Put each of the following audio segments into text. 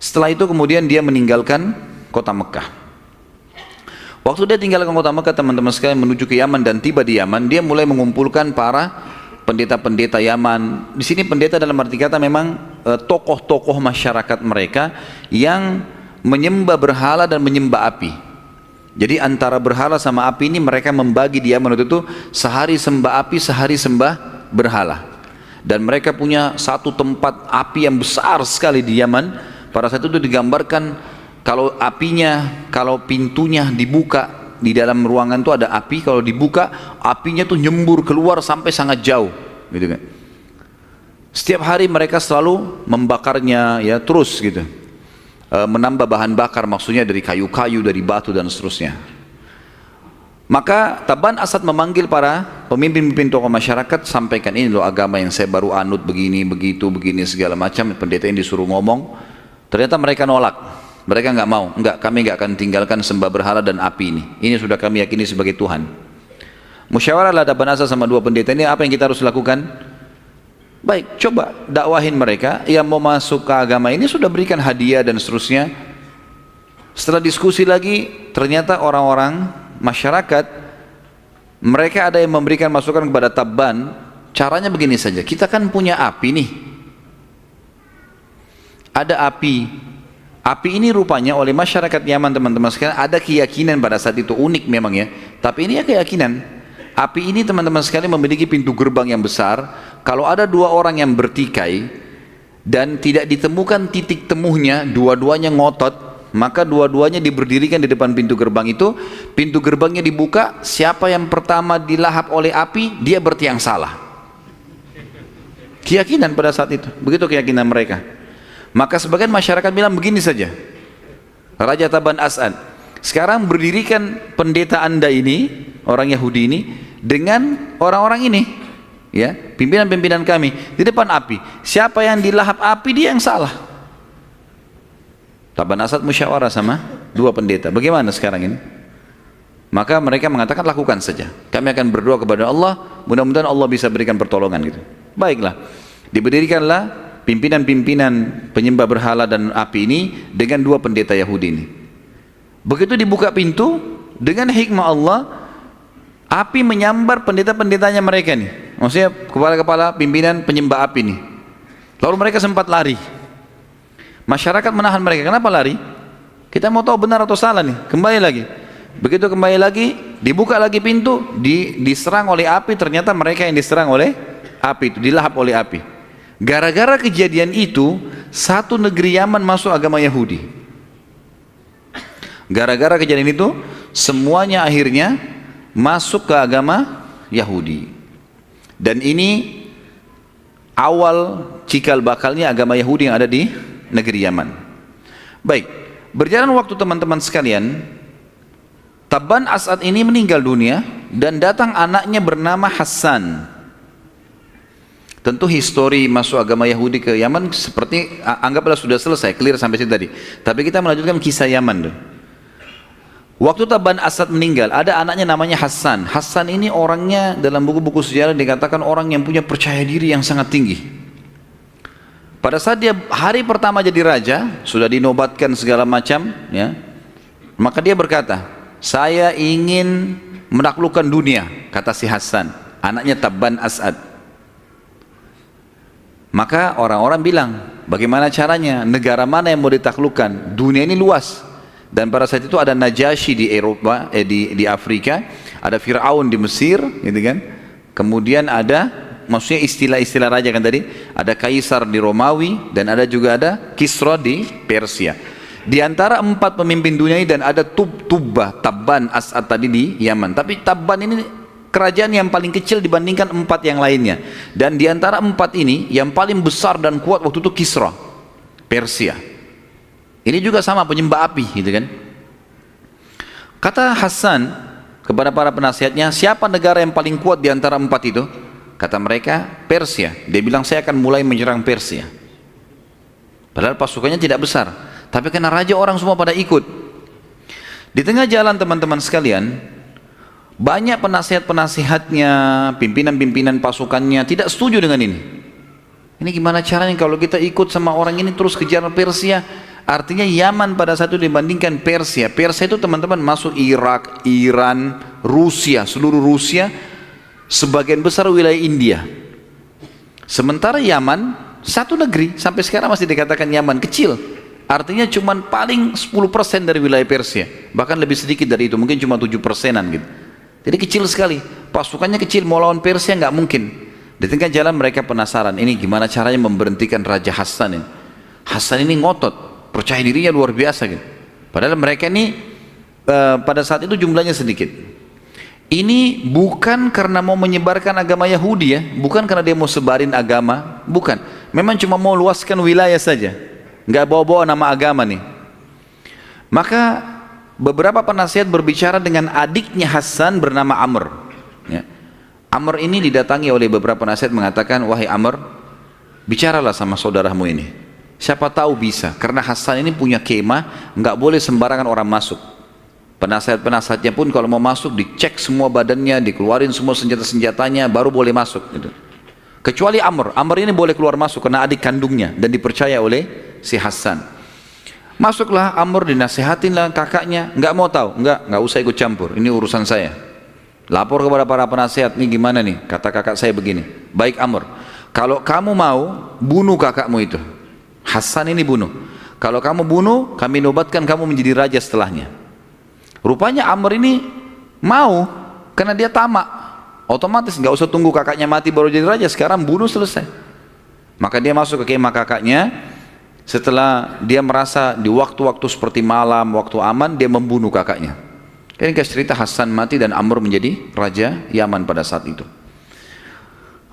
Setelah itu kemudian dia meninggalkan kota Mekah. Waktu dia tinggalkan kota Mekah, teman-teman sekalian, menuju ke Yaman dan tiba di Yaman, dia mulai mengumpulkan para pendeta-pendeta Yaman. Di sini pendeta dalam arti kata memang tokoh-tokoh masyarakat mereka yang menyembah berhala dan menyembah api. Jadi antara berhala sama api ini mereka membagi di Yaman waktu itu, sehari sembah api, sehari sembah berhala. Dan mereka punya satu tempat api yang besar sekali di Yaman. Pada saat itu digambarkan kalau apinya, kalau pintunya dibuka, di dalam ruangan itu ada api, kalau dibuka apinya tuh nyembur keluar sampai sangat jauh, gitu kan. Setiap hari mereka selalu membakarnya ya terus gitu, menambah bahan bakar, maksudnya dari kayu-kayu, dari batu dan seterusnya. Maka Tabban Asad memanggil para pemimpin-pemimpin tokoh masyarakat, sampaikan ini loh agama yang saya baru anut, begini, begitu, begini segala macam. Pendeta ini disuruh ngomong, ternyata mereka nolak. Mereka nggak mau, kami nggak akan tinggalkan sembah berhala dan api ini. Ini sudah kami yakini sebagai Tuhan. Musyawarahlah Tabban Asad sama dua pendeta ini, apa yang kita harus lakukan? Baik, coba dakwahin mereka yang mau masuk ke agama ini, sudah berikan hadiah dan seterusnya. Setelah diskusi lagi, ternyata orang-orang masyarakat, mereka ada yang memberikan masukan kepada Tabban. Caranya begini saja, kita kan punya api nih, ada api. Api ini rupanya oleh masyarakat Yaman, teman-teman sekalian, ada keyakinan pada saat itu, unik memang ya, tapi ini ya keyakinan. Api ini teman-teman sekalian memiliki pintu gerbang yang besar. Kalau ada dua orang yang bertikai dan tidak ditemukan titik temunya, dua-duanya ngotot, maka dua-duanya diberdirikan di depan pintu gerbang itu. Pintu gerbangnya dibuka, siapa yang pertama dilahap oleh api, dia berarti yang salah. Keyakinan pada saat itu, begitu keyakinan mereka. Maka sebagian masyarakat bilang begini saja, Raja Tabban Asad, sekarang berdirikan pendeta anda ini, orang Yahudi ini, dengan orang-orang ini, ya, pimpinan-pimpinan kami di depan api. Siapa yang dilahap api, dia yang salah. Tabban Asad musyawarah sama dua pendeta, bagaimana sekarang ini? Maka mereka mengatakan lakukan saja, kami akan berdoa kepada Allah, mudah-mudahan Allah bisa berikan pertolongan gitu. Baiklah, diberdirikanlah pimpinan-pimpinan penyembah berhala dan api ini dengan dua pendeta Yahudi ini. Begitu dibuka pintu, dengan hikmah Allah, api menyambar pendeta-pendetanya mereka nih, maksudnya kepala-kepala pimpinan penyembah api nih. Lalu mereka sempat lari. Masyarakat menahan mereka. Kenapa lari? Kita mau tahu benar atau salah nih. Kembali lagi. Begitu kembali lagi, dibuka lagi pintu, diserang oleh api. Ternyata mereka yang diserang oleh api itu, dilahap oleh api. Gara-gara kejadian itu, satu negeri Yaman masuk agama Yahudi. Gara-gara kejadian itu, semuanya akhirnya masuk ke agama Yahudi. Dan ini awal cikal bakalnya agama Yahudi yang ada di negeri Yaman. Baik, berjalan waktu teman-teman sekalian, Tabban Asad ini meninggal dunia dan datang anaknya bernama Hassan. Tentu histori masuk agama Yahudi ke Yaman seperti anggaplah sudah selesai, clear sampai situ tadi. Tapi kita melanjutkan kisah Yaman. Waktu Tabban Asad meninggal, ada anaknya namanya Hassan. Hassan ini orangnya dalam buku-buku sejarah dikatakan orang yang punya percaya diri yang sangat tinggi. Pada saat dia hari pertama jadi raja, sudah dinobatkan segala macam, ya, maka dia berkata, saya ingin menaklukkan dunia, kata si Hassan, anaknya Tabban Asad. Maka orang-orang bilang, bagaimana caranya? Negara mana yang mau ditaklukkan? Dunia ini luas. Dan pada saat itu ada Najasyi di Eropa, di Afrika, ada Fir'aun di Mesir, gitu kan? Kemudian ada, maksudnya istilah-istilah raja kan tadi, ada Kaisar di Romawi dan ada juga ada Kisra di Persia. Di antara empat pemimpin dunia ini dan ada Tabban Asad tadi di Yaman. Tapi Tabban ini kerajaan yang paling kecil dibandingkan empat yang lainnya. Dan di antara empat ini yang paling besar dan kuat waktu itu Kisra, Persia. Ini juga sama penyembah api, gitu kan? Kata Hassan kepada para penasihatnya, siapa negara yang paling kuat di antara empat itu? Kata mereka, Persia. Dia bilang, saya akan mulai menyerang Persia. Padahal pasukannya tidak besar, tapi karena raja orang semua pada ikut. Di tengah jalan teman-teman sekalian, banyak penasihat-penasihatnya, pimpinan-pimpinan pasukannya tidak setuju dengan ini. Ini gimana caranya kalau kita ikut sama orang ini terus kejar Persia? Artinya Yaman pada saat itu dibandingkan Persia. Persia itu teman-teman masuk Irak, Iran, Rusia, seluruh Rusia, sebagian besar wilayah India. Sementara Yaman satu negeri, sampai sekarang masih dikatakan Yaman, kecil. Artinya cuma paling 10% dari wilayah Persia, bahkan lebih sedikit dari itu, mungkin cuma 7%-an gitu. Jadi kecil sekali, pasukannya kecil, mau lawan Persia nggak mungkin. Di tengah jalan mereka penasaran, ini gimana caranya memberhentikan Raja Hassan ini. Hassan ini ngotot, percaya dirinya luar biasa gitu. Padahal mereka ini pada saat itu jumlahnya sedikit. Ini bukan karena mau menyebarkan agama Yahudi ya, bukan karena dia mau sebarin agama, bukan. Memang cuma mau luaskan wilayah saja, nggak bawa-bawa nama agama nih. Maka beberapa penasihat berbicara dengan adiknya Hassan bernama Amr. Ya. Amr ini didatangi oleh beberapa penasihat mengatakan, wahai Amr, bicaralah sama saudaramu ini. Siapa tahu bisa, karena Hassan ini punya kemah, nggak boleh sembarangan orang masuk. Penasihat-penasihatnya pun kalau mau masuk dicek semua badannya, dikeluarin semua senjata-senjatanya, baru boleh masuk. Gitu. Kecuali Amr, Amr ini boleh keluar masuk karena adik kandungnya dan dipercaya oleh si Hassan. Masuklah Amr, dinasihatinlah kakaknya, nggak mau tahu, nggak usah ikut campur, ini urusan saya. Lapor kepada para penasihat, ini gimana nih, kata kakak saya begini. Baik Amr, kalau kamu mau, bunuh kakakmu itu. Hassan ini bunuh. Kalau kamu bunuh, kami nobatkan kamu menjadi raja setelahnya. Rupanya Amr ini mau, karena dia tamak. Otomatis nggak usah tunggu kakaknya mati baru jadi raja, sekarang bunuh selesai. Maka dia masuk ke kemah kakaknya. Setelah dia merasa di waktu-waktu seperti malam, waktu aman, dia membunuh kakaknya. Ini kasih cerita Hassan mati dan Amr menjadi raja Yaman pada saat itu.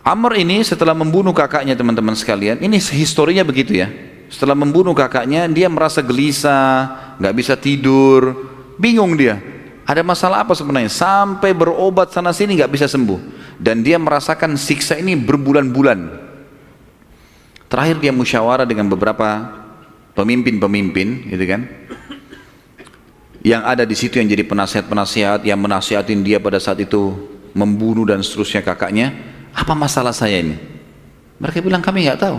Amr ini setelah membunuh kakaknya teman-teman sekalian, ini historinya begitu ya. Setelah membunuh kakaknya, dia merasa gelisah, nggak bisa tidur, bingung dia. Ada masalah apa sebenarnya? Sampai berobat sana sini nggak bisa sembuh. Dan dia merasakan siksa ini berbulan-bulan. Terakhir dia musyawarah dengan beberapa pemimpin-pemimpin, gitu kan? Yang ada di situ yang jadi penasihat-penasihat, yang menasihatin dia pada saat itu membunuh dan seterusnya kakaknya. Apa masalah saya ini? Mereka bilang kami nggak tahu.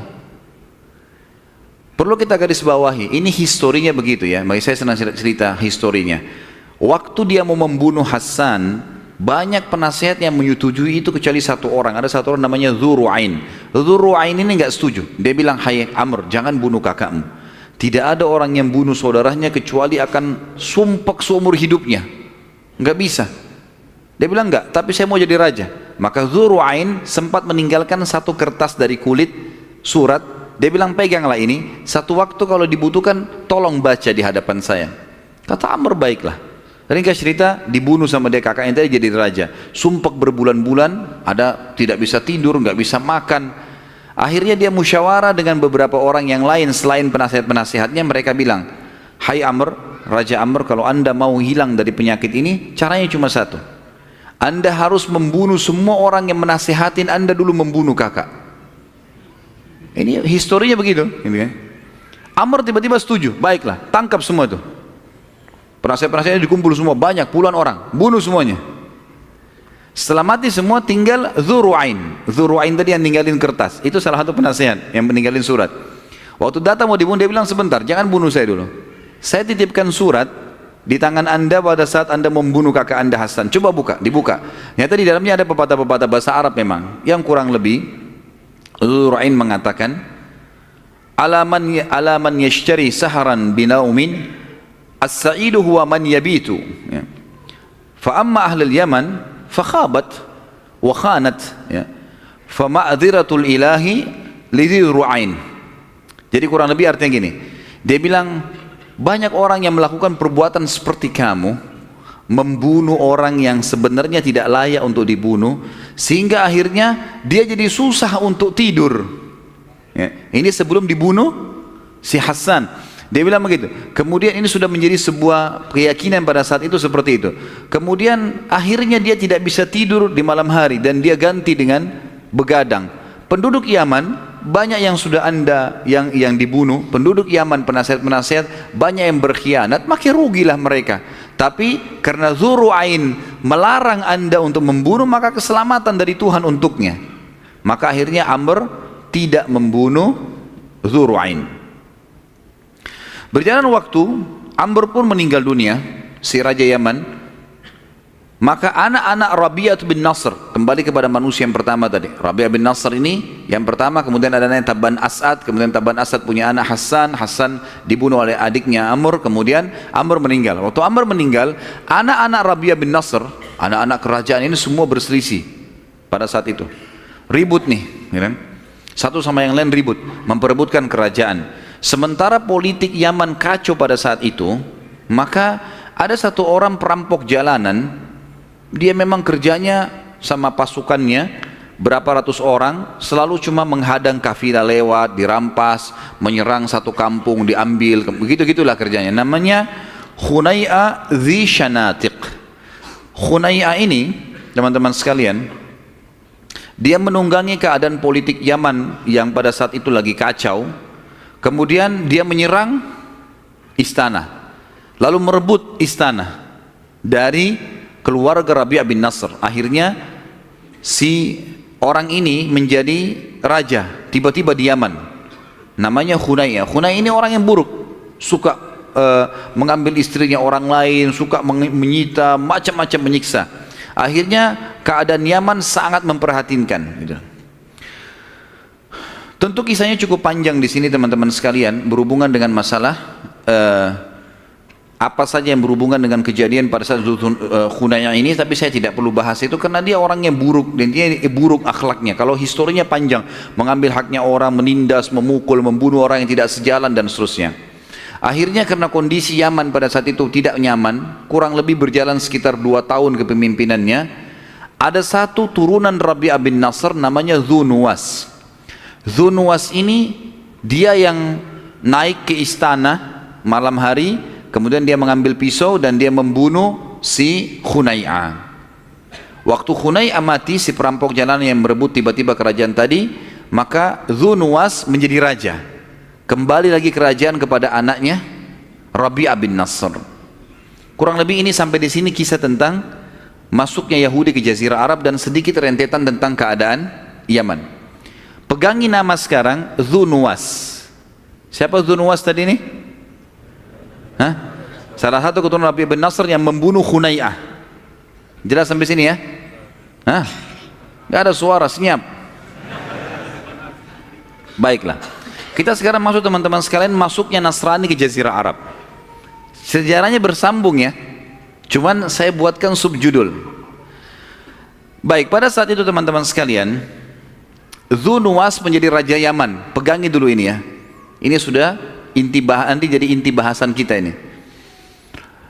Perlu kita garis bawahi, ini historinya begitu ya. Bagi saya senang cerita historinya. Waktu dia mau membunuh Hassan, banyak penasihat yang menyetujui itu kecuali satu orang. Ada satu orang namanya Dzu Ru'ain. Dzu Ru'ain ini nggak setuju. Dia bilang, hai Amr, jangan bunuh kakakmu. Tidak ada orang yang bunuh saudaranya kecuali akan sumpek seumur hidupnya. Nggak bisa. Dia bilang enggak, tapi saya mau jadi raja. Maka Dzu Ru'ain sempat meninggalkan satu kertas dari kulit surat. Dia bilang, peganglah ini. Satu waktu kalau dibutuhkan, tolong baca di hadapan saya. Kata Amr, baiklah. Ringkas cerita, dibunuh sama dia kakaknya tadi jadi raja. Sumpek berbulan-bulan, ada tidak bisa tidur, nggak bisa makan. Akhirnya dia musyawarah dengan beberapa orang yang lain selain penasihat-penasihatnya. Mereka bilang, hai Amr, Raja Amr, kalau anda mau hilang dari penyakit ini, caranya cuma satu. Anda harus membunuh semua orang yang menasihatin anda dulu membunuh kakak. Ini historinya begitu. Amr tiba-tiba setuju, baiklah, tangkap semua itu. Penasihat-penasihatnya dikumpul semua, banyak, puluhan orang, bunuh semuanya. Setelah mati semua tinggal Dzu Ru'ain. Dzu Ru'ain tadi yang ninggalin kertas, itu salah satu penasihat yang meninggalin surat. Waktu datang mau dibunuh, dia bilang sebentar, jangan bunuh saya dulu. Saya titipkan surat di tangan anda pada saat anda membunuh kakak anda Hassan. Coba buka, dibuka. Ternyata di dalamnya ada pepatah-pepatah bahasa Arab memang, yang kurang lebih Dzu Ru'ain mengatakan, alaman yashtari saharan binaumin as-sa'idu huwa man yabitu. Fa amma ahlul Yaman fakhabat wa khanat, fa ma'dhiratul ilahi lidzi Ru'ain. Jadi kurang lebih artinya gini. Dia bilang banyak orang yang melakukan perbuatan seperti kamu, membunuh orang yang sebenarnya tidak layak untuk dibunuh, sehingga akhirnya dia jadi susah untuk tidur. Ini sebelum dibunuh si Hassan. Dia bilang begitu. Kemudian ini sudah menjadi sebuah keyakinan pada saat itu seperti itu. Kemudian akhirnya dia tidak bisa tidur di malam hari dan dia ganti dengan begadang. Penduduk Yaman banyak yang sudah anda yang dibunuh. Penduduk Yaman, penasihat-penasihat banyak yang berkhianat, makin rugilah mereka. Tapi karena Dzu Ru'ain melarang anda untuk membunuh, maka keselamatan dari Tuhan untuknya. Maka akhirnya Amr tidak membunuh Dzu Ru'ain. Berjalan waktu, Amr pun meninggal dunia, si Raja Yaman. Maka anak-anak Rabi'ah bin Nasr, kembali kepada manusia yang pertama tadi. Rabi'ah bin Nasr ini yang pertama, kemudian ada anaknya Taban As'ad, kemudian Taban As'ad punya anak Hassan, Hassan dibunuh oleh adiknya Amr, kemudian Amr meninggal. Waktu Amr meninggal, anak-anak Rabi'ah bin Nasr, anak-anak kerajaan ini semua berselisih pada saat itu. Ribut nih, ya kan? Satu sama yang lain ribut, memperebutkan kerajaan. Sementara politik Yaman kacau pada saat itu, maka ada satu orang perampok jalanan. Dia memang kerjanya sama pasukannya berapa ratus orang, selalu cuma menghadang kafilah lewat, dirampas, menyerang satu kampung, diambil, begitu-gitulah kerjanya. Namanya Khunai'ah Dhi Shanatiq. Khunai'ah ini, teman-teman sekalian, dia menunggangi keadaan politik Yaman yang pada saat itu lagi kacau. Kemudian dia menyerang istana, lalu merebut istana dari keluarga Rabi'ah bin Nasr. Akhirnya si orang ini menjadi raja tiba-tiba di Yaman. Namanya Khunai'ah. Khunai'ah ini orang yang buruk, suka mengambil istrinya orang lain, suka menyita, macam-macam menyiksa. Akhirnya keadaan Yaman sangat memprihatinkan gitu. Tentu kisahnya cukup panjang di sini teman-teman sekalian, berhubungan dengan masalah apa saja yang berhubungan dengan kejadian pada saat Khunai'ah ini, tapi saya tidak perlu bahas itu karena dia orang yang buruk dan dia buruk akhlaknya. Kalau historinya panjang, mengambil haknya orang, menindas, memukul, membunuh orang yang tidak sejalan dan seterusnya. Akhirnya karena kondisi Yaman pada saat itu tidak nyaman, kurang lebih berjalan sekitar 2 tahun kepemimpinannya, ada satu turunan Rabi'ah bin Nasr namanya Dhu Nuwas. Dhu Nuwas ini dia yang naik ke istana malam hari, kemudian dia mengambil pisau dan dia membunuh si Khunai'ah. Waktu Khunai'ah mati, si perampok jalanan yang merebut tiba-tiba kerajaan tadi, maka Dhu Nuwas menjadi raja. Kembali lagi kerajaan kepada anaknya Rabi'ah bin Nasr. Kurang lebih ini sampai di sini kisah tentang masuknya Yahudi ke Jazirah Arab dan sedikit rentetan tentang keadaan Yaman. Pegangi nama sekarang Dhu Nuwas. Siapa Dhu Nuwas tadi ini? Hah? Salah satu keturunan Rabi'ah bin Nasr yang membunuh Khunai'ah. Jelas sampai sini ya? Hah? Gak ada suara, senyap. Baiklah. Kita sekarang masuk teman-teman sekalian, masuknya Nasrani ke Jazirah Arab. Sejarahnya bersambung ya. Cuman saya buatkan subjudul. Baik, pada saat itu teman-teman sekalian, Dhu Nuwas menjadi Raja Yaman. Pegangi dulu ini ya. Ini sudah nanti jadi inti bahasan kita ini.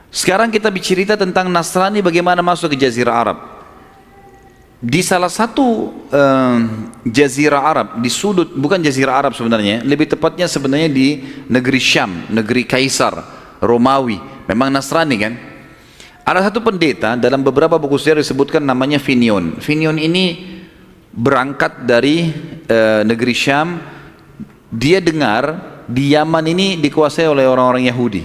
Sekarang kita bercerita tentang Nasrani bagaimana masuk ke Jazirah Arab. Di salah satu Jazirah Arab, di sudut, bukan Jazirah Arab sebenarnya, lebih tepatnya sebenarnya di negeri Syam, negeri Kaisar Romawi, memang Nasrani kan. Ada satu pendeta, dalam beberapa buku sejarah disebutkan namanya Finion. Finion ini berangkat dari negeri Syam. Dia dengar di Yaman ini dikuasai oleh orang-orang Yahudi,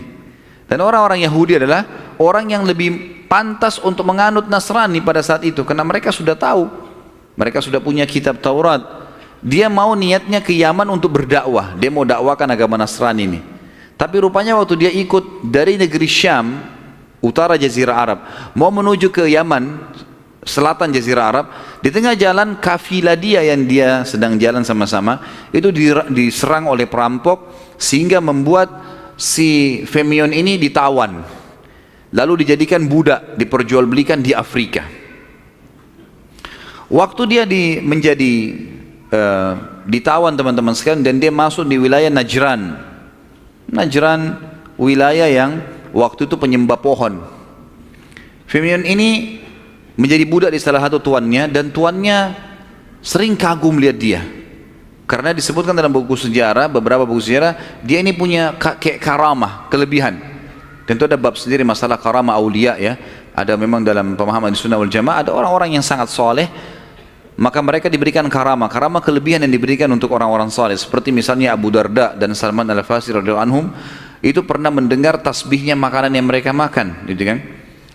dan orang-orang Yahudi adalah orang yang lebih pantas untuk menganut Nasrani pada saat itu, karena mereka sudah tahu, mereka sudah punya kitab Taurat. Dia mau niatnya ke Yaman untuk berdakwah, dia mau dakwakan agama Nasrani ini. Tapi rupanya waktu dia ikut dari negeri Syam, utara Jazirah Arab, mau menuju ke Yaman, selatan Jazirah Arab, di tengah jalan kafilah dia yang dia sedang jalan sama-sama itu diserang oleh perampok, sehingga membuat si Femion ini ditawan, lalu dijadikan budak, diperjualbelikan di Afrika. Waktu dia ditawan teman-teman sekalian, dan dia masuk di wilayah Najran. Najran wilayah yang waktu itu penyembah pohon. Femion ini menjadi budak di salah satu tuannya, dan tuannya sering kagum lihat dia. Karena disebutkan dalam buku sejarah, beberapa buku sejarah, dia ini punya kayak karamah, kelebihan. Tentu ada bab sendiri masalah karamah aulia ya. Ada memang dalam pemahaman di Sunnah wal Jamaah, ada orang-orang yang sangat soleh, maka mereka diberikan karamah, karamah kelebihan yang diberikan untuk orang-orang soleh. Seperti misalnya Abu Darda dan Salman Al-Farisi radhiyallahu anhum, itu pernah mendengar tasbihnya makanan yang mereka makan, gitu kan.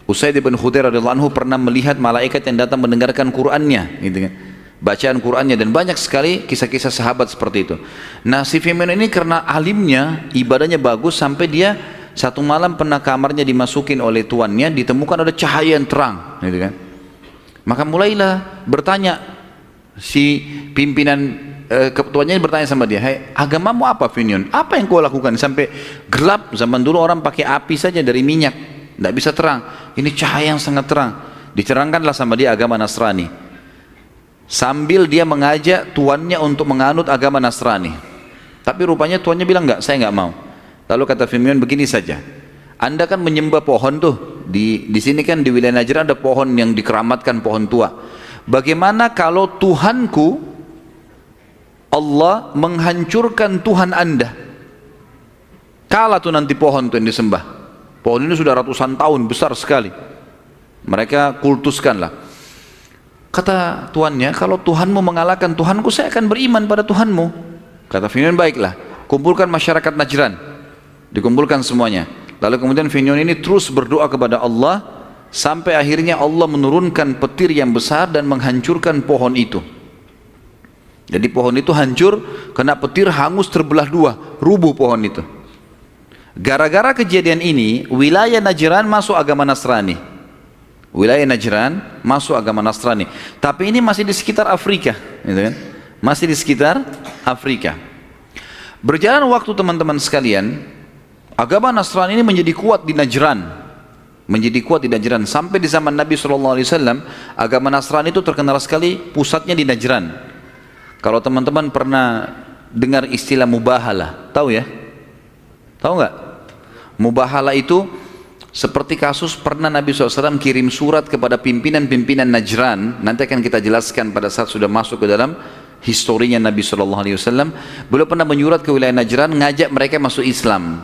Usaid bin Khudair radhiyallahu anhu pernah melihat malaikat yang datang mendengarkan Qur'annya, gitu kan. bacaan Qur'annya, dan banyak sekali kisah-kisah sahabat seperti itu. Nah, si Fir'aun ini karena alimnya, ibadahnya bagus, sampai dia satu malam pernah kamarnya dimasukin oleh tuannya, ditemukan ada cahaya yang terang, gitu kan. Maka mulailah bertanya si pimpinan ketuanya, bertanya sama dia, "Hai, agamamu apa Fir'aun? Apa yang kau lakukan sampai gelap? Zaman dulu orang pakai api saja dari minyak, tidak bisa terang. Ini cahaya yang sangat terang." Diterangkanlah sama dia agama Nasrani, sambil dia mengajak tuannya untuk menganut agama Nasrani. Tapi rupanya tuannya bilang, "Enggak, saya enggak mau." Lalu kata Fir'aun, "Begini saja, Anda kan menyembah pohon tuh, di sini kan di wilayah Najran ada pohon yang dikeramatkan, pohon tua. Bagaimana kalau Tuhanku Allah menghancurkan Tuhan Anda? Kalah tuh nanti pohon tuh yang disembah. Pohon ini sudah ratusan tahun, besar sekali. Mereka kultuskanlah." Kata tuannya, "Kalau Tuhanmu mengalahkan Tuhanku, saya akan beriman pada Tuhanmu." Kata Fir'aun, "Baiklah, kumpulkan masyarakat Najran." Dikumpulkan semuanya. Lalu kemudian Fir'aun ini terus berdoa kepada Allah, sampai akhirnya Allah menurunkan petir yang besar dan menghancurkan pohon itu. Jadi pohon itu hancur, kena petir, hangus, terbelah dua, rubuh pohon itu. Gara-gara kejadian ini, wilayah Najran masuk agama Nasrani. Wilayah Najran masuk agama Nasrani. Tapi ini masih di sekitar Afrika, gitu kan? Masih di sekitar Afrika. Berjalan waktu teman-teman sekalian, agama Nasrani ini menjadi kuat di Najran. Menjadi kuat di Najran. Sampai di zaman Nabi SAW, agama Nasrani itu terkenal sekali, pusatnya di Najran. Kalau teman-teman pernah dengar istilah mubahalah, tahu ya? Tahu nggak? Mubahalah itu seperti kasus pernah Nabi SAW kirim surat kepada pimpinan-pimpinan Najran. Nanti akan kita jelaskan pada saat sudah masuk ke dalam historinya Nabi SAW. Beliau pernah menyurat ke wilayah Najran, ngajak mereka masuk Islam.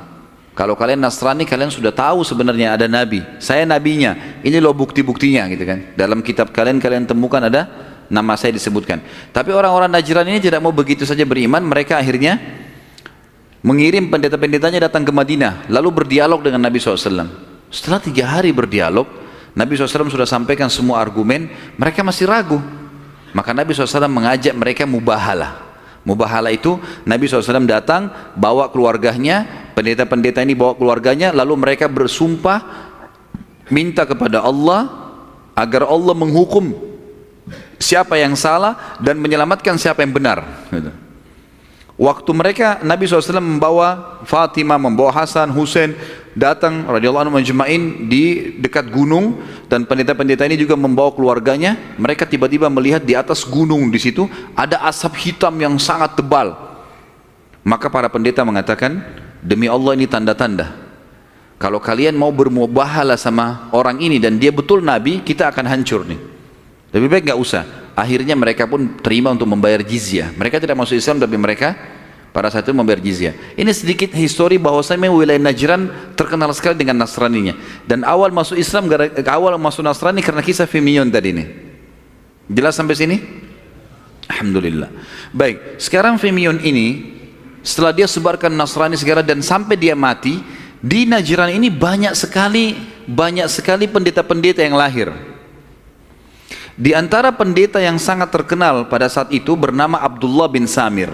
Kalau kalian Nasrani, kalian sudah tahu sebenarnya ada Nabi. Saya Nabinya. Ini loh bukti-buktinya, gitu kan? Dalam kitab kalian temukan ada nama saya disebutkan. Tapi orang-orang Najran ini tidak mau begitu saja beriman. Mereka akhirnya mengirim pendeta-pendetanya datang ke Madinah, lalu berdialog dengan Nabi SAW. Setelah 3 hari berdialog, Nabi SAW sudah sampaikan semua argumen, mereka masih ragu. Maka Nabi SAW mengajak mereka mubahalah. Mubahalah itu Nabi SAW datang, bawa keluarganya, pendeta-pendeta ini bawa keluarganya, lalu mereka bersumpah minta kepada Allah agar Allah menghukum siapa yang salah dan menyelamatkan siapa yang benar. Waktu mereka, Nabi SAW membawa Fatimah, membawa Hasan, Husain datang radhiyallahu anhu majma'in di dekat gunung, dan pendeta-pendeta ini juga membawa keluarganya. Mereka tiba-tiba melihat di atas gunung di situ ada asap hitam yang sangat tebal. Maka para pendeta mengatakan, "Demi Allah, ini tanda-tanda. Kalau kalian mau bermubahalah sama orang ini dan dia betul Nabi, kita akan hancur nih. Lebih baik nggak usah." Akhirnya mereka pun terima untuk membayar jizyah. Mereka tidak masuk Islam, tapi mereka pada saat itu membayar jizyah. Ini sedikit histori bahwasanya wilayah Najran terkenal sekali dengan Nasraninya. Dan awal masuk Islam, awal masuk Nasrani karena kisah Fir'aun tadi ini. Jelas sampai sini? Alhamdulillah. Baik, sekarang Fir'aun ini setelah dia sebarkan Nasrani segala dan sampai dia mati, di Najran ini banyak sekali pendeta-pendeta yang lahir. Di antara pendeta yang sangat terkenal pada saat itu bernama Abdullah bin Samir.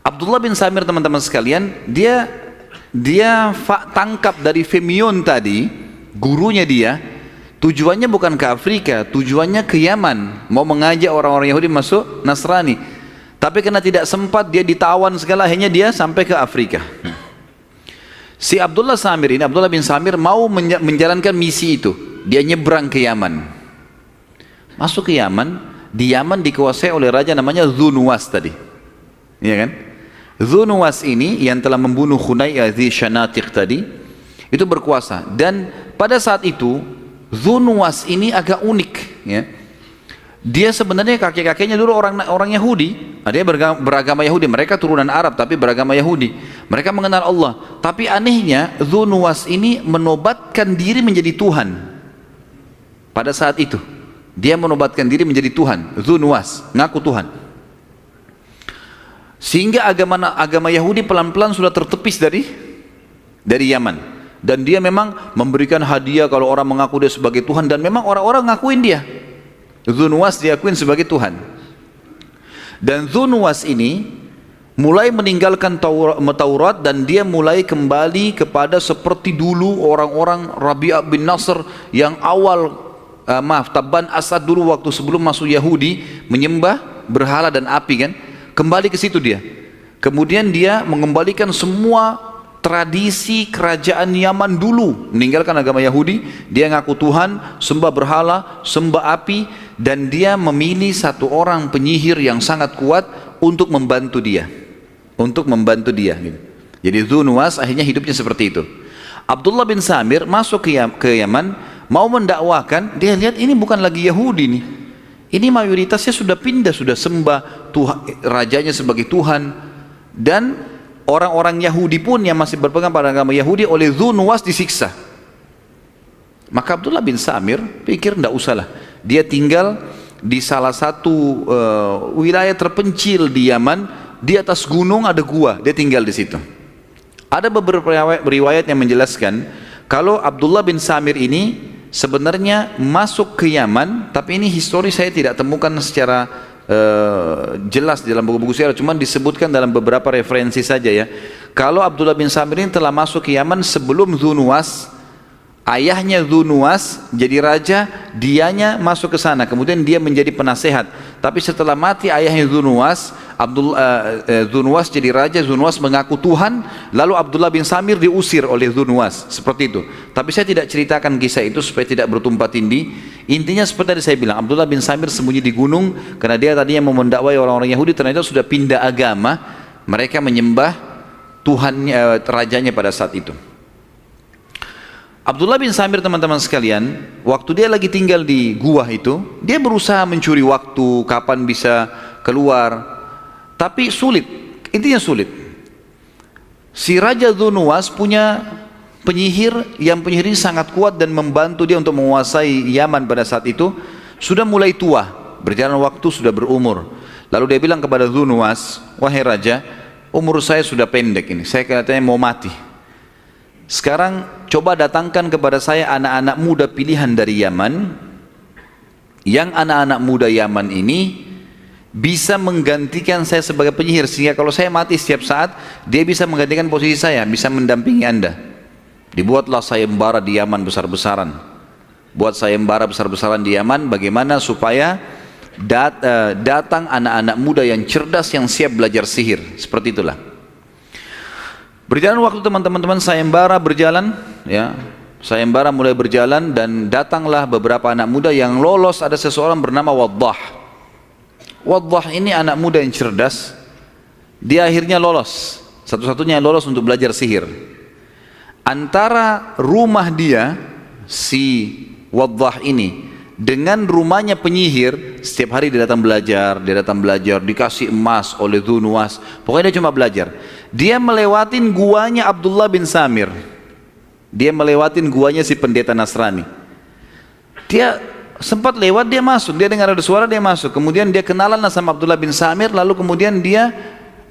Abdullah bin Samir, teman-teman sekalian, dia tangkap dari Fir'aun tadi, gurunya dia, tujuannya bukan ke Afrika, tujuannya ke Yaman, mau mengajak orang-orang Yahudi masuk Nasrani. Tapi karena tidak sempat, dia ditawan segala, akhirnya dia sampai ke Afrika. Si Abdullah bin Samir mau menjalankan misi itu. Dia nyebrang ke Yaman. Masuk ke Yaman, di Yaman dikuasai oleh raja namanya Dzunuwas tadi. Iya kan? Dzunuwas ini yang telah membunuh Khunai Dzi Syanatik tadi, itu berkuasa. Dan pada saat itu Dzunuwas ini agak unik, ya. Dia sebenarnya kakek-kakeknya dulu orang Yahudi. Dia beragama Yahudi, mereka turunan Arab tapi beragama Yahudi. Mereka mengenal Allah. Tapi anehnya Dzunuwas ini menobatkan diri menjadi Tuhan. Pada saat itu dia menobatkan diri menjadi Tuhan. Dzunuwas ngaku Tuhan, sehingga agama Yahudi pelan-pelan sudah tertepis dari Yaman. Dan dia memang memberikan hadiah kalau orang mengaku dia sebagai Tuhan, dan memang orang-orang ngakuin dia. Dzunwas diakuin sebagai Tuhan. Dan Dzunwas ini mulai meninggalkan Taurat dan dia mulai kembali kepada seperti dulu orang-orang Rabi'ah bin Nasr yang awal Tabban Asad dulu waktu sebelum masuk Yahudi menyembah berhala dan api kan, kembali ke situ dia. Kemudian dia mengembalikan semua tradisi kerajaan Yaman dulu, meninggalkan agama Yahudi, dia ngaku Tuhan, sembah berhala, sembah api, dan dia memilih satu orang penyihir yang sangat kuat untuk membantu dia. Gitu. Jadi Dzunwas akhirnya hidupnya seperti itu. Abdullah bin Samir masuk ke Yaman, mau mendakwakan, dia lihat ini bukan lagi Yahudi nih. Ini mayoritasnya sudah pindah, sudah sembah Tuhan, rajanya sebagai Tuhan. Dan orang-orang Yahudi pun yang masih berpegang pada agama Yahudi oleh Dzunwas disiksa. Maka Abdullah bin Samir pikir tidak usahlah, dia tinggal di salah satu wilayah terpencil di Yaman, di atas gunung ada gua, dia tinggal di situ. Ada beberapa riwayat yang menjelaskan kalau Abdullah bin Samir ini sebenarnya masuk ke Yaman, tapi ini histori saya tidak temukan secara jelas di dalam buku-buku sejarah, cuma disebutkan dalam beberapa referensi saja ya. Kalau Abdullah bin Samir ini telah masuk ke Yaman sebelum Dzunwas, ayahnya Dzunwas jadi raja, dianya masuk ke sana, kemudian dia menjadi penasehat. Tapi setelah mati ayahnya Dzunwas, Dzunwas jadi raja, Dzunwas mengaku Tuhan, lalu Abdullah bin Samir diusir oleh Dzunwas, seperti itu. Tapi saya tidak ceritakan kisah itu supaya tidak bertumpah tindih. Intinya seperti tadi saya bilang, Abdullah bin Samir sembunyi di gunung karena dia tadinya mau mendakwai orang-orang Yahudi, ternyata sudah pindah agama, mereka menyembah Tuhan rajanya pada saat itu. Abdullah bin Samir, teman-teman sekalian, waktu dia lagi tinggal di gua itu, dia berusaha mencuri waktu kapan bisa keluar, tapi sulit, intinya sulit. Si Raja Dzunwas punya penyihir yang penyihir ini sangat kuat dan membantu dia untuk menguasai Yaman pada saat itu. Sudah mulai tua, berjalan waktu sudah berumur. Lalu dia bilang kepada Dzunwas, wahai raja, umur saya sudah pendek ini, saya katanya mau mati. Sekarang coba datangkan kepada saya anak-anak muda pilihan dari Yaman, yang anak-anak muda Yaman ini bisa menggantikan saya sebagai penyihir, sehingga kalau saya mati setiap saat dia bisa menggantikan posisi saya, bisa mendampingi anda. Dibuatlah sayembara di Yaman besar-besaran. Buat sayembara besar-besaran di Yaman, bagaimana supaya datang anak-anak muda yang cerdas yang siap belajar sihir. Seperti itulah. Berjalan waktu teman-teman, sayembara berjalan, ya. Sayembara mulai berjalan dan datanglah beberapa anak muda yang lolos. Ada seseorang bernama Waddah. Waddah ini anak muda yang cerdas. Dia akhirnya lolos, satu-satunya yang lolos untuk belajar sihir. Antara rumah dia, si Waddah ini, dengan rumahnya penyihir, setiap hari dia datang belajar, dikasih emas oleh Dzunwas. Pokoknya dia cuma belajar. Dia melewatin guanya Abdullah bin Samir. Dia melewatin guanya si pendeta Nasrani. Dia sempat lewat, dia masuk, dia dengar ada suara, dia masuk. Kemudian dia kenalan sama Abdullah bin Samir, lalu kemudian dia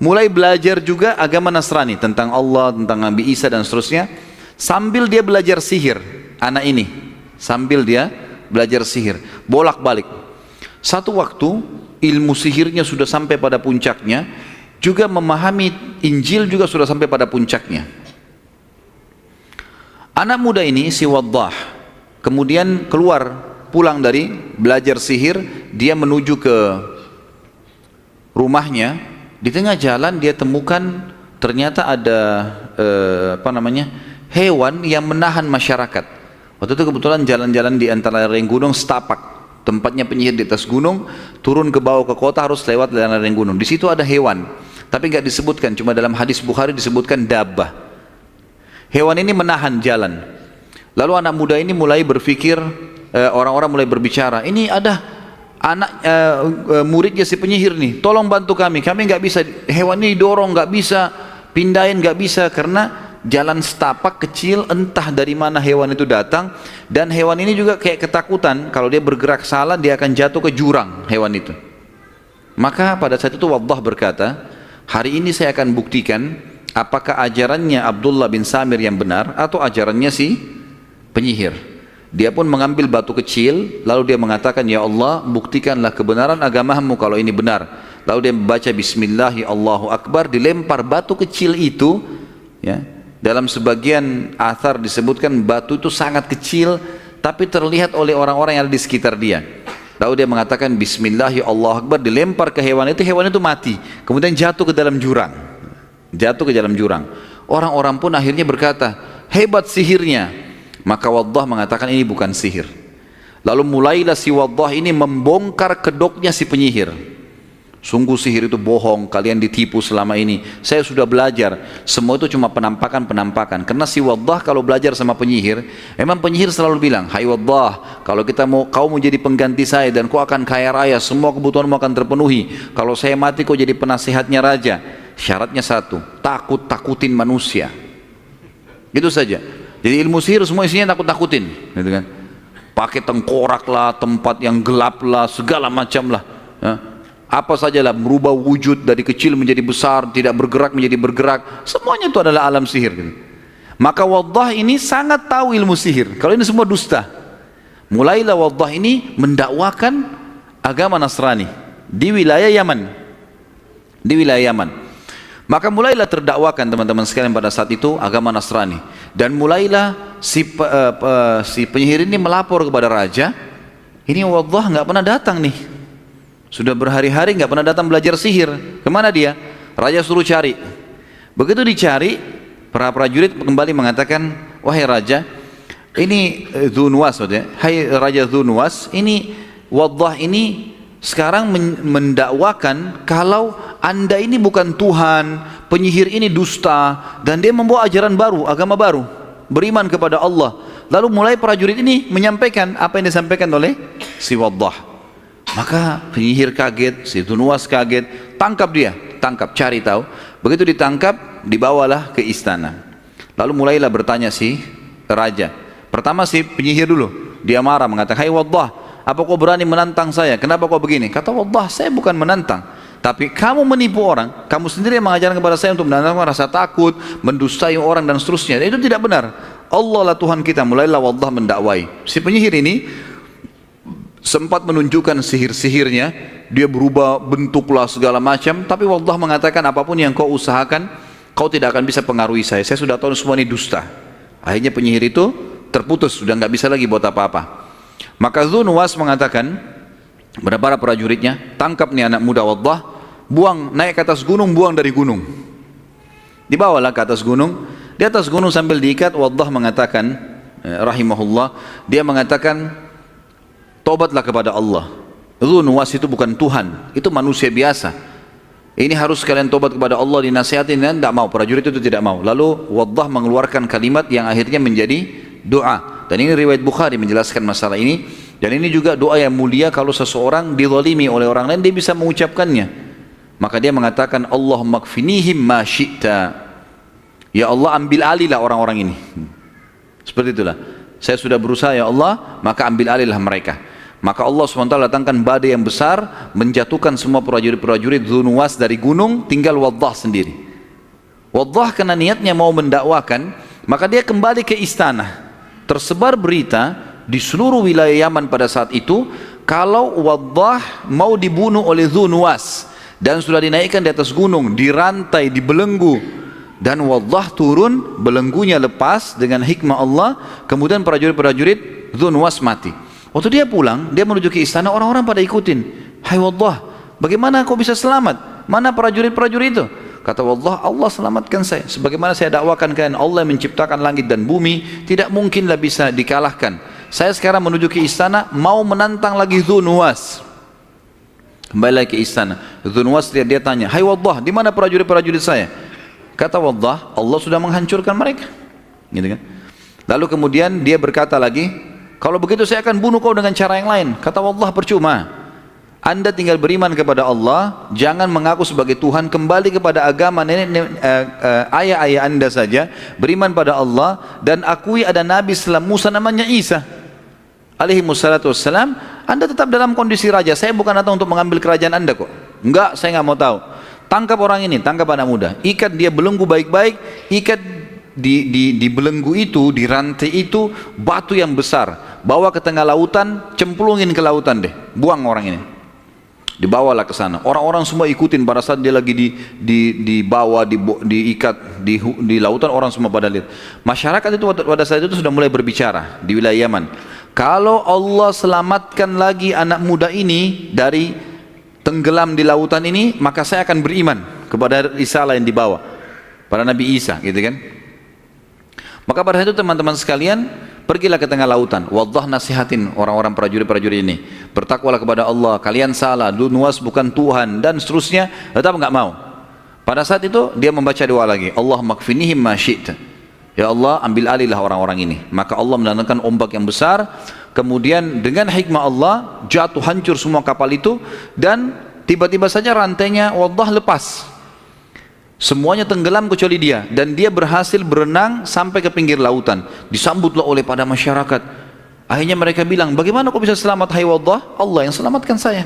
mulai belajar juga agama Nasrani, tentang Allah, tentang Nabi Isa dan seterusnya. Sambil dia belajar sihir, anak ini, sambil dia belajar sihir, bolak-balik. Satu waktu ilmu sihirnya sudah sampai pada puncaknya, juga memahami Injil juga sudah sampai pada puncaknya. Anak muda ini, si Waddah, kemudian keluar, pulang dari belajar sihir, dia menuju ke rumahnya. Di tengah jalan dia temukan ternyata ada hewan yang menahan masyarakat. Waktu itu kebetulan jalan-jalan di antara lereng gunung setapak, tempatnya penyihir di atas gunung, turun ke bawah ke kota harus lewat lereng gunung. Di situ ada hewan, tapi nggak disebutkan, cuma dalam hadis Bukhari disebutkan dabbah. Hewan ini menahan jalan. Lalu anak muda ini mulai berpikir, orang-orang mulai berbicara, ini ada anak muridnya si penyihir nih, tolong bantu kami nggak bisa, hewan ini dorong, nggak bisa pindahin, nggak bisa, karena jalan setapak kecil, entah dari mana hewan itu datang, dan hewan ini juga kayak ketakutan kalau dia bergerak salah dia akan jatuh ke jurang hewan itu. Maka pada saat itu Waddah berkata, hari ini saya akan buktikan apakah ajarannya Abdullah bin Samir yang benar atau ajarannya si penyihir. Dia pun mengambil batu kecil, lalu dia mengatakan, ya Allah, buktikanlah kebenaran agamamu kalau ini benar. Lalu dia membaca Bismillah, Allahu Akbar, dilempar batu kecil itu, ya. Dalam sebagian athar disebutkan batu itu sangat kecil, tapi terlihat oleh orang-orang yang ada di sekitar dia. Lalu dia mengatakan Bismillah, Allahu Akbar, dilempar ke hewan itu mati, kemudian jatuh ke dalam jurang. Jatuh ke dalam jurang. Orang-orang pun akhirnya berkata, hebat sihirnya. Maka Waddah mengatakan ini bukan sihir. Lalu mulailah si Waddah ini membongkar kedoknya si penyihir. Sungguh sihir itu bohong, kalian ditipu selama ini. Saya sudah belajar, semua itu cuma penampakan-penampakan. Karena si Waddah kalau belajar sama penyihir, memang penyihir selalu bilang, hai Waddah, kalau kau mau jadi pengganti saya dan kau akan kaya raya, semua kebutuhanmu akan terpenuhi. Kalau saya mati kau jadi penasehatnya raja. Syaratnya satu, takut-takutin manusia. Gitu saja. Jadi ilmu sihir semua isinya takut-takutin, gitu kan? Pakai tengkorak lah, tempat yang gelap lah, segala macam lah. Ya. Apa sajalah, merubah wujud dari kecil menjadi besar, tidak bergerak menjadi bergerak, semuanya itu adalah alam sihir, gitu. Maka Waddah ini sangat tahu ilmu sihir. Kalau ini semua dusta. Mulailah Waddah ini mendakwakan agama Nasrani di wilayah Yaman. Di wilayah Yaman. Maka mulailah terdakwakan teman-teman sekalian pada saat itu agama Nasrani. Dan mulailah si penyihir ini melapor kepada raja, ini Waddah nggak pernah datang nih. Sudah berhari-hari nggak pernah datang belajar sihir. Kemana dia? Raja suruh cari. Begitu dicari, para prajurit kembali mengatakan, wahai raja, ini Dhu Nuwas, hai Raja Dhu Nuwas, ini Waddah ini sekarang mendakwakan kalau anda ini bukan Tuhan, penyihir ini dusta, dan dia membawa ajaran baru, agama baru, beriman kepada Allah. Lalu mulai prajurit ini menyampaikan apa yang disampaikan oleh si Waddah. Maka penyihir kaget, si Dhu Nuwas kaget, tangkap dia, tangkap, cari tahu. Begitu ditangkap, dibawalah ke istana. Lalu mulailah bertanya si raja. Pertama si penyihir dulu, dia marah mengatakan, hai Waddah, apa kau berani menantang saya? Kenapa kau begini? Kata Waddah, saya bukan menantang, tapi kamu menipu orang. Kamu sendiri yang mengajarkan kepada saya untuk menantang rasa takut, mendustai orang dan seterusnya. Itu tidak benar. Allah lah Tuhan kita. Mulailah Waddah mendakwai. Si penyihir ini sempat menunjukkan sihir-sihirnya, dia berubah bentuklah segala macam, tapi Waddah mengatakan apapun yang kau usahakan, kau tidak akan bisa pengaruhi saya sudah tahu semua ini dusta. Akhirnya penyihir itu terputus, sudah nggak bisa lagi buat apa-apa. Maka Dhu Nuwas mengatakan kepada para prajuritnya, tangkap nih anak muda Waddah, buang, naik ke atas gunung, buang dari gunung. Dibawalah ke atas gunung. Di atas gunung sambil diikat, Waddah mengatakan, rahimahullah, dia mengatakan, tobatlah kepada Allah. Dhu Nuwas itu bukan Tuhan, itu manusia biasa. Ini harus kalian tobat kepada Allah, dinasihatin, dan tidak mau. Prajurit itu tidak mau. Lalu Waddah mengeluarkan kalimat yang akhirnya menjadi doa. Dan ini riwayat Bukhari menjelaskan masalah ini. Dan ini juga doa yang mulia kalau seseorang dizalimi oleh orang lain, dia bisa mengucapkannya. Maka dia mengatakan, Allahumma kfinihim ma syi'ta. Ya Allah, ambil alihlah orang-orang ini. Seperti itulah. Saya sudah berusaha, ya Allah, maka ambil alihlah mereka. Maka Allah SWT datangkan badai yang besar, menjatuhkan semua prajurit-prajurit Dhu Nuwas dari gunung, tinggal Waddah sendiri. Waddah karena niatnya mau mendakwakan, maka dia kembali ke istana. Tersebar berita di seluruh wilayah Yaman pada saat itu, kalau Waddah mau dibunuh oleh Dhu Nuwas, dan sudah dinaikkan di atas gunung, dirantai, dibelenggu, dan Waddah turun, belenggunya lepas dengan hikmah Allah, kemudian prajurit-prajurit Dhu Nuwas mati. Waktu dia pulang, dia menuju ke istana, orang-orang pada ikutin. Hai Waddah, bagaimana kau bisa selamat? Mana prajurit-prajurit itu? Kata Waddah, Allah selamatkan saya. Sebagaimana saya dakwakan kalian, Allah menciptakan langit dan bumi, tidak mungkinlah bisa dikalahkan. Saya sekarang menuju ke istana, mau menantang lagi Dhu Nuwas. Kembali lagi ke istana. Dhu Nuwas dia tanya, hai Waddah, di mana prajurit-prajurit saya? Kata Waddah, Allah sudah menghancurkan mereka. Gitu kan? Lalu kemudian dia berkata lagi, kalau begitu saya akan bunuh kau dengan cara yang lain. Kata Waddah, percuma. Anda tinggal beriman kepada Allah, jangan mengaku sebagai Tuhan, kembali kepada agama ayah-ayah Anda saja, beriman pada Allah, dan akui ada Nabi setelah Musa namanya Isa alaihi wassalatu wassalam. Anda tetap dalam kondisi raja, saya bukan datang untuk mengambil kerajaan Anda kok. Enggak, saya nggak mau tahu. Tangkap orang ini, tangkap anak muda, ikat dia belenggu baik-baik, ikat di belenggu itu, di rantai itu, batu yang besar. bawa ke tengah lautan, cemplungin ke lautan deh, buang orang ini. Dibawalah ke sana. Orang-orang semua ikutin pada saat dia lagi dibawa, diikat di lautan, orang semua pada lihat. Masyarakat itu pada saat itu sudah mulai berbicara di wilayah Yaman. Kalau Allah selamatkan lagi anak muda ini dari tenggelam di lautan ini, maka saya akan beriman kepada risalah yang dibawa pada Nabi Isa, gitu kan? Maka pada saat itu teman-teman sekalian, pergilah ke tengah lautan. Waddah nasihatin orang-orang prajurit-prajurit ini. Bertakwalah kepada Allah. Kalian salah. Nuwas bukan Tuhan dan seterusnya. Tetap enggak mau. Pada saat itu dia membaca doa lagi. Allah makfinihim ma syi'ta. Ya Allah, ambil alihlah orang-orang ini. Maka Allah mendatangkan ombak yang besar. Kemudian dengan hikmah Allah jatuh hancur semua kapal itu dan tiba-tiba saja rantainya Waddah lepas. Semuanya tenggelam kecuali dia, dan dia berhasil berenang sampai ke pinggir lautan. Disambutlah oleh pada masyarakat. Akhirnya mereka bilang, bagaimana kau bisa selamat hai Waddah? Allah yang selamatkan saya.